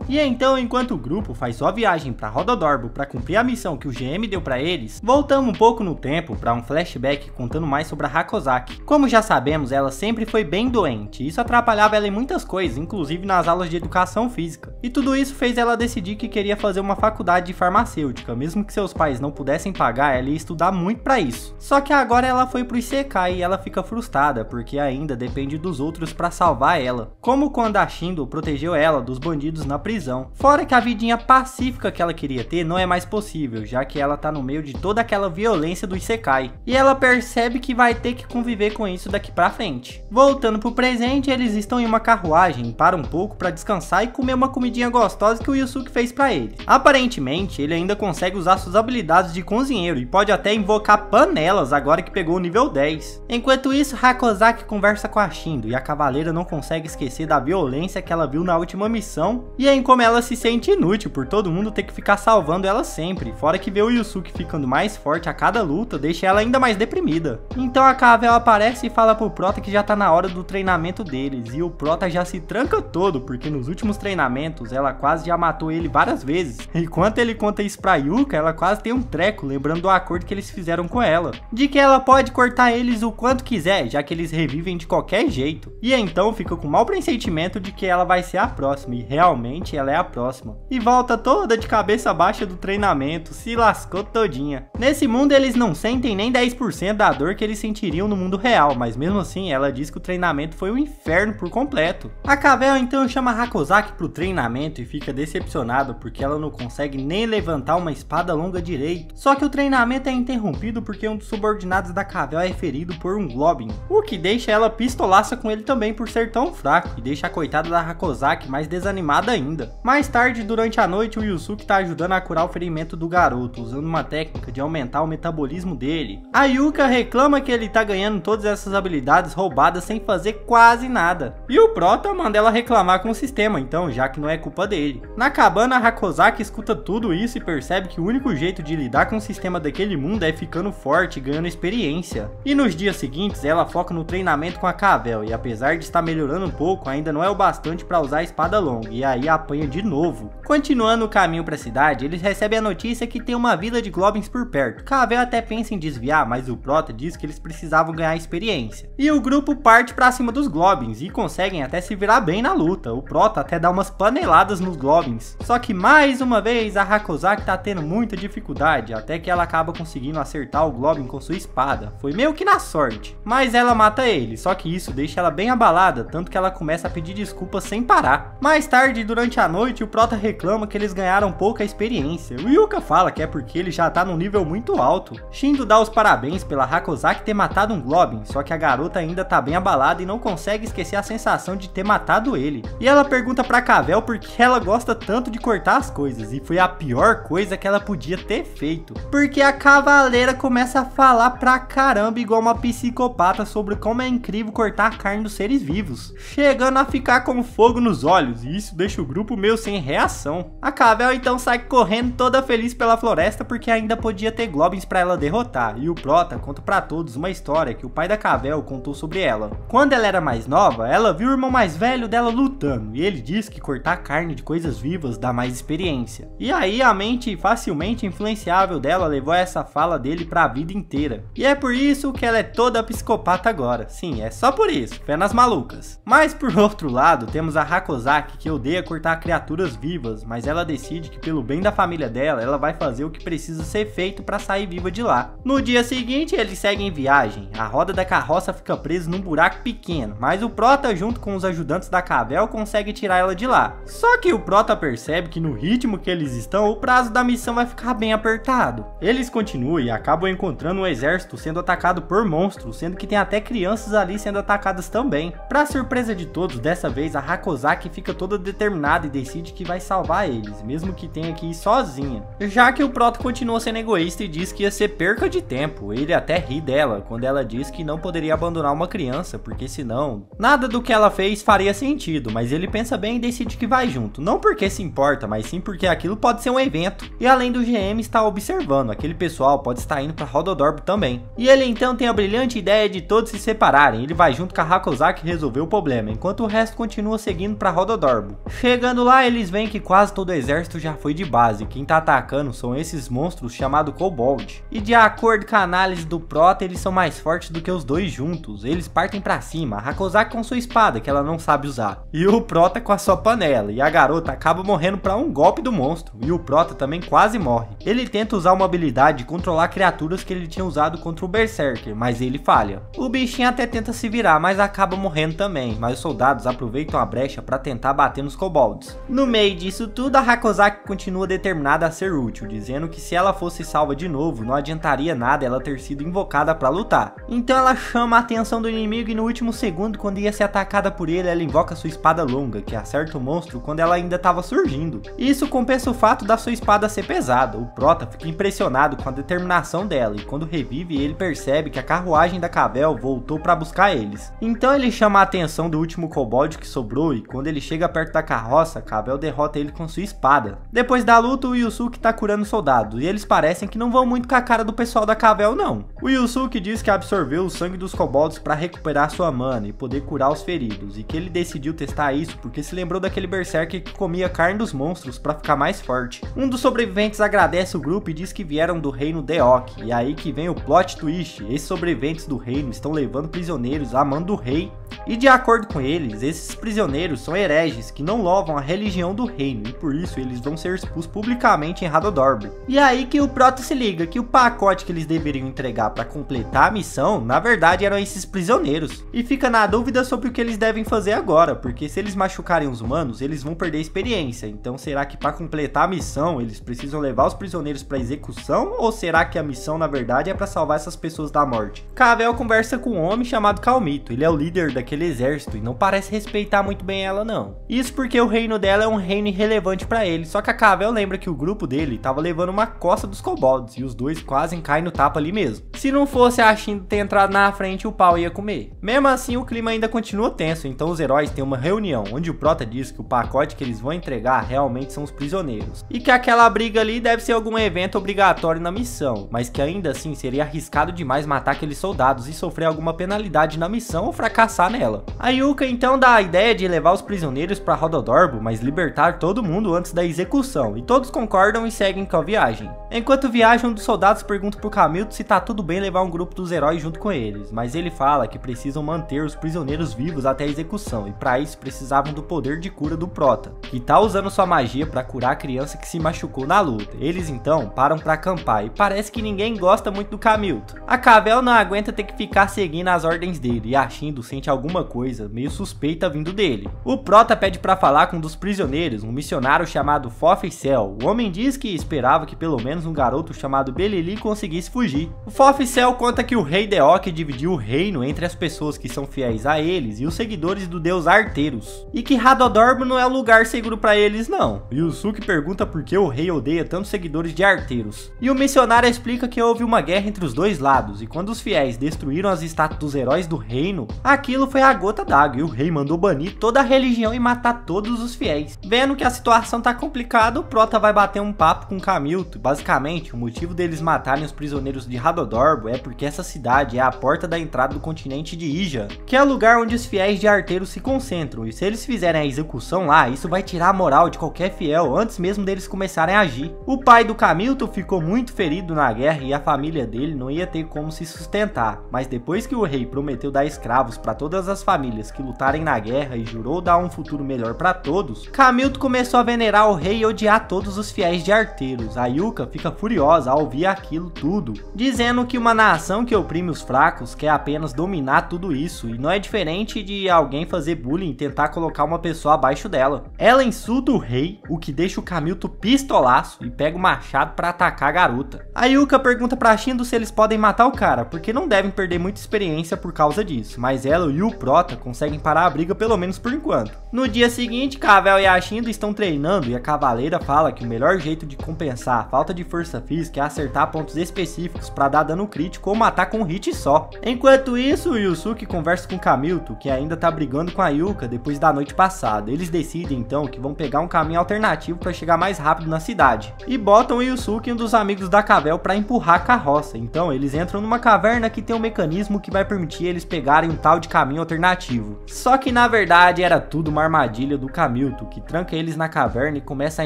E então, enquanto o grupo faz sua viagem para Rododorbo para cumprir a missão que o GM deu para eles, voltamos um pouco no tempo para um flashback contando mais sobre a Hakozaki. Como já sabemos, ela sempre foi bem doente, isso atrapalhava ela em muitas coisas, inclusive nas aulas de educação física. E tudo isso fez ela decidir que queria fazer uma faculdade de farmacêutica, mesmo que seus pais não pudessem pagar, ela ia estudar muito para isso. Só que agora ela foi pro Isekai e ela fica frustrada, porque ainda depende dos outros para salvar ela, como quando a Shindo protegeu ela dos bandidos na prisão. Fora que a vidinha pacífica que ela queria ter não é mais possível, já que ela tá no meio de toda aquela violência do Isekai, e ela percebe que vai ter que conviver com isso daqui pra frente. Voltando pro presente, eles estão em uma carruagem, param um pouco para descansar e comer uma comidinha gostosa que o Yusuke fez para ele. Aparentemente, ele ainda consegue usar suas habilidades de cozinheiro e pode até invocar panelas agora que pegou o nível 10. Enquanto isso, Hakozaki conversa com a Shindo e a cavaleira não consegue esquecer da violência que ela viu na última missão e em como ela se sente inútil por todo mundo ter que ficar salvando ela sempre, fora que ver o Yusuke ficando mais forte a cada luta deixa ela ainda mais deprimida. Então a Cavell aparece e fala pro Prota que já tá na hora do treinamento deles, e o Prota já se tranca todo porque nos últimos treinamentos ela quase já matou ele várias vezes. Enquanto ele conta isso pra Yuka, ela quase tem um treco lembrando do acordo que eles fizeram com ela, de que ela pode cortar eles o quanto quiser, já que eles revivem de qualquer jeito. E então fica com o mau pressentimento de que ela vai ser a próxima, e realmente ela é a próxima. E volta toda de cabeça baixa do treinamento, se lascou todinha. Nesse mundo eles não sentem nem 10% da dor que eles sentiriam no mundo real, mas mesmo assim ela diz que o treinamento foi um inferno por completo. A Cavell então chama Hakozaki pro treinamento e fica decepcionada porque ela não consegue nem levantar uma espada longa direito. Só que o treinamento é interrompido porque um dos subordinados da Cavell é ferido por um Globin, o que deixa ela pistolaça com ele também por ser tão fraco e deixa a coitada da Hakozaki mais desanimada ainda. Mais tarde, durante a noite, o Yusuke tá ajudando a curar o ferimento do garoto, usando uma técnica de aumentar o metabolismo dele. A Yuka reclama que ele tá ganhando todas essas habilidades roubadas sem fazer quase nada. E o Prota manda ela reclamar com o sistema, então, já que não é culpa dele. Na cabana, a Hakozaki escuta tudo isso e percebe que o único jeito de lidar com o sistema daquele mundo é ficando forte e ganhando experiência. E nos dias seguintes, ela foca no treinamento com a Cavell, e apesar de estar melhorando um pouco, ainda não é o bastante para usar a espada longa, e aí apanha de novo. Continuando o caminho para a cidade, eles recebem a notícia que tem uma vila de Globins por perto. Cavell até pensa em desviar, mas o Prota diz que eles precisavam ganhar experiência. E o grupo parte para cima dos Globins, e conseguem até se virar bem na luta. O Prota até dá umas paneladas nos Globins. Só que mais uma vez a Hakozaki tá tendo muita dificuldade, até que ela acaba conseguindo acertar o Globin com sua espada. Foi meio que na sorte, mas ela mata ele, só que isso deixa ela bem abalada, tanto que ela começa a pedir desculpas sem parar. Mais tarde, durante a noite, o Prota reclama que eles ganharam pouca experiência. O Yuka fala que é porque ele já tá num nível muito alto. Shindo dá os parabéns pela Hakozaki ter matado um Globin, só que a garota ainda tá bem abalada e não consegue esquecer a sensação de ter matado ele. E ela pergunta pra Cavell por que ela gosta tanto de cortar as coisas, e foi a pior coisa que ela podia ter feito. Porque a cavaleira começa a falar pra caramba igual uma psicopata sobre como é incrível cortar a carne dos seres vivos, chegando a ficar com fogo nos olhos, e isso deixa o grupo meio sem reação. A Cavell então sai correndo toda feliz pela floresta porque ainda podia ter Globins pra ela derrotar, e o Prota conta pra todos uma história que o pai da Cavell contou sobre ela. Quando ela era mais nova, ela viu o irmão mais velho dela lutando, e ele diz que cortar carne de coisas vivas dá mais experiência. E aí a mente facilmente influenciável dela levou essa fala dele pra vida inteira. E é por isso que ela é toda psicopata agora. Sim, é só por isso, fé nas malucas. Mas por outro lado, temos a Hakozaki, que odeia cortar criaturas vivas, mas ela decide que pelo bem da família dela, ela vai fazer o que precisa ser feito pra sair viva de lá. No dia seguinte, eles seguem viagem. A roda da carroça fica presa num buraco pequeno, mas o Prota, junto com os ajudantes da Cavell, consegue tirar ela de lá. Só que o Prota percebe que no ritmo que eles estão, o prazo da missão vai ficar bem apertado. Eles continuam e acabam encontrando um exército sendo atacado por monstros, sendo que tem até crianças ali sendo atacadas também. Pra surpresa de todos, dessa vez a Hakozaki fica toda determinada e decide que vai salvar eles, mesmo que tenha que ir sozinha. Já que o Prota continua sendo egoísta e diz que ia ser perca de tempo. Ele até ri dela quando ela diz que não poderia abandonar uma criança, porque senão nada do que ela fez faria sentido, mas ele pensa bem e decide que vai junto, não porque se importa, mas sim porque aquilo pode ser um evento. E além do GM estar observando, aquele pessoal pode estar indo para Rododorbo também. E ele então tem a brilhante ideia de todos se separarem. Ele vai junto com a Hakozaki resolver o problema, enquanto o resto continua seguindo para Rododorbo. Chegando Chegando lá, eles veem que quase todo o exército já foi de base. Quem tá atacando são esses monstros chamados Kobold. E de acordo com a análise do Prota, eles são mais fortes do que os dois juntos. Eles partem pra cima, a Hakozaki com sua espada, que ela não sabe usar, e o Prota com a sua panela. E a garota acaba morrendo pra um golpe do monstro, e o Prota também quase morre. Ele tenta usar uma habilidade de controlar criaturas que ele tinha usado contra o Berserker, mas ele falha. O bichinho até tenta se virar, mas acaba morrendo também, mas os soldados aproveitam a brecha pra tentar bater nos Kobolds. No meio disso tudo, a Hakozaki continua determinada a ser útil, dizendo que se ela fosse salva de novo, não adiantaria nada ela ter sido invocada pra lutar. Então ela chama a atenção do inimigo e no último segundo, quando ia ser atacada por ele, ela invoca sua espada longa, que acerta o monstro quando ela ainda estava surgindo. Isso compensa o fato da sua espada ser pesada. O Prota fica impressionado com a determinação dela e quando revive ele percebe que a carruagem da Cavell voltou para buscar eles. Então ele chama a atenção do último Kobold que sobrou e quando ele chega perto da carroça, Cavell derrota ele com sua espada. Depois da luta, o Yusuke tá curando soldados e eles parecem que não vão muito com a cara do pessoal da Cavell não. O Yusuke diz que absorveu o sangue dos Kobolds para recuperar sua mana e poder curar os feridos e que ele decidiu testar isso porque se lembrou daquele Berserker que comia carne dos monstros para ficar mais forte. Um dos sobreviventes agradece o grupo e diz que vieram do reino Deok, e aí que vem o plot twist. Esses sobreviventes do reino estão levando prisioneiros a mando do rei, e de acordo com eles, esses prisioneiros são hereges que não louvam a religião do reino, e por isso eles vão ser expulsos publicamente em Hadodorb. E aí que o Prota se liga que o pacote que eles deveriam entregar para completar a missão, na verdade eram esses prisioneiros, e fica na dúvida sobre o que eles devem fazer agora, porque se eles machucarem os humanos, eles vão perder experiência. Então será que para completar a missão, eles precisam levar os prisioneiros para execução, ou será que a missão na verdade é para salvar essas pessoas da morte? Cavell conversa com um homem chamado Calmito, ele é o líder daquele exército e não parece respeitar muito bem ela não. Isso porque o reino dela é um reino irrelevante para ele, só que a Cavell lembra que o grupo dele tava levando uma costa dos Kobolds e os dois quase caem no tapa ali mesmo. Se não fosse a Shindo ter entrado na frente, o pau ia comer. Mesmo assim, o clima ainda continua tenso, então os heróis têm uma reunião onde o Prota diz que o pacote que eles vão entregar realmente são os prisioneiros e que aquela briga ali deve ser algum evento obrigatório na missão, mas que ainda assim seria arriscado demais matar aqueles soldados e sofrer alguma penalidade na missão ou fracassar nela. A Yuka então dá a ideia de levar os prisioneiros para Hadodorbo, mas libertar todo mundo antes da execução, e todos concordam e seguem com a viagem. Enquanto viajam, um dos soldados pergunta pro Camilto se tá tudo bem levar um grupo dos heróis junto com eles, mas ele fala que precisam manter os prisioneiros vivos até a execução, e para isso precisavam do poder de cura do Prota, que tá usando sua magia para curar a criança que se machucou na luta. Eles então param para acampar e parece que ninguém gosta muito do Camilto. A Cavell não aguenta ter que ficar seguindo as ordens dele e a Shindo sente alguma coisa meio suspeita vindo dele. O Prota pede para falar com um dos prisioneiros, um missionário chamado Fofcel. O homem diz que esperava que pelo menos um garoto chamado Belili conseguisse fugir. O Fofcel conta que o rei Deok dividiu o reino entre as pessoas que são fiéis a eles e os seguidores do deus Arteros, e que Hadodorbo não é um lugar seguro para eles não. Yusuke pergunta por que o rei odeia tantos seguidores de Arteros, e o missionário explica que houve uma guerra entre os dois lados, e quando os fiéis destruíram as estátuas dos heróis do reino, aquilo foi a gota d'água, e o rei mandou banir toda a religião e matar todos os fiéis. Vendo que a situação tá complicada, o Prota vai bater um papo com Camilto. Basicamente, o motivo deles matarem os prisioneiros de Hadodorbo é porque essa cidade é a porta da entrada do continente de Ija, que é o lugar onde os fiéis de Arteros se concentram, e se eles fizerem a execução lá, isso vai tirar a moral de qualquer fiel antes mesmo deles começarem a agir. O pai do Camilto ficou muito ferido na guerra e a família dele não ia ter como se sustentar, mas depois que o rei prometeu dar escravos para todas as famílias que lutarem na guerra e jurou dar um futuro melhor para todos, Camilto começou a venerar o rei e odiar todos os fiéis de Arteros. A Yuka fica furiosa ao ouvir aquilo tudo, dizendo que uma nação que oprime os fracos quer apenas dominar tudo isso, e não é diferente de alguém fazer bullying e tentar colocar uma pessoa abaixo dela. Ela insulta o rei, o que deixa o Camilto pistolaço e pega o machado para atacar a garota. A Yuka pergunta pra Shindo se eles podem matar o cara, porque não devem perder muita experiência por causa disso, mas ela e o Prota conseguem parar a briga pelo menos por enquanto. No dia seguinte, Cavell e a Shindo estão treinando e a cavaleira fala que o melhor jeito de compensar a falta de força física é acertar pontos específicos para dar dano crítico ou matar com um hit só. Enquanto isso, o Yusuke conversa com Kamilto, que ainda tá brigando com a Yuka depois da noite passada. Eles decidem então que vão pegar um caminho alternativo para chegar mais rápido na cidade. E botam o Yusuke e um dos amigos da Cavel para empurrar a carroça. Então eles entram numa caverna que tem um mecanismo que vai permitir eles pegarem um tal de caminho alternativo. Só que na verdade era tudo uma armadilha do Kamilto, que tranca eles na caverna e começa a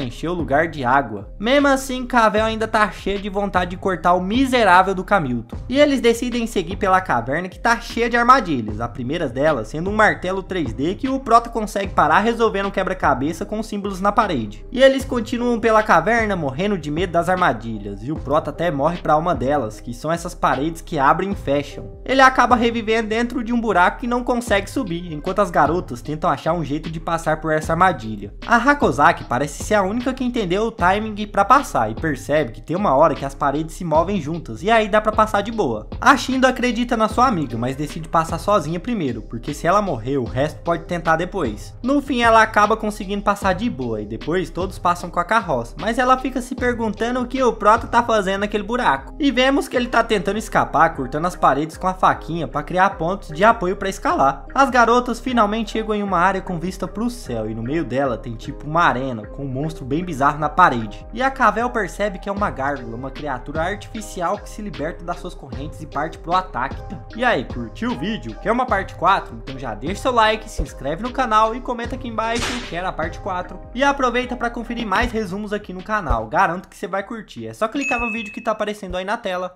encher o lugar de água. Mesmo assim, Cavel ainda tá cheia de vontade de cortar o miserável do Kamilto. E eles decidem seguir pela caverna que tá cheia de armadilhas, a primeira delas sendo um martelo 3D que o Prota consegue parar resolvendo um quebra-cabeça com símbolos na parede. E eles continuam pela caverna morrendo de medo das armadilhas, e o Prota até morre pra uma delas, que são essas paredes que abrem e fecham. Ele acaba revivendo dentro de um buraco que não consegue subir, enquanto as garotas tentam achar um jeito de passar por essa armadilha. A Hakozaki parece ser a única que entendeu o timing pra passar e percebe que tem uma hora que as paredes se movem juntas e aí dá pra passar de boa. A Shindo acredita na sua amiga, mas decide passar sozinha primeiro, porque se ela morrer, o resto pode tentar depois. No fim, ela acaba conseguindo passar de boa e depois todos passam com a carroça, mas ela fica se perguntando o que o Prota tá fazendo naquele buraco. E vemos que ele tá tentando escapar, cortando as paredes com a faquinha para criar pontos de apoio para escalar. As garotas finalmente chegam em uma área com vista pro céu e no meio dela tem tipo uma arena com um monstro bem bizarro na parede. E a Cavel percebe que é uma gárgula, uma criatura artificial que se liberta das suas correntes e parte pro ataque. E aí, curtiu o vídeo? Quer uma parte 4? Então já deixa seu like, se inscreve no canal e comenta aqui embaixo quer a parte 4. E aproveita para conferir mais resumos aqui no canal, garanto que você vai curtir. É só clicar no vídeo que tá aparecendo aí na tela.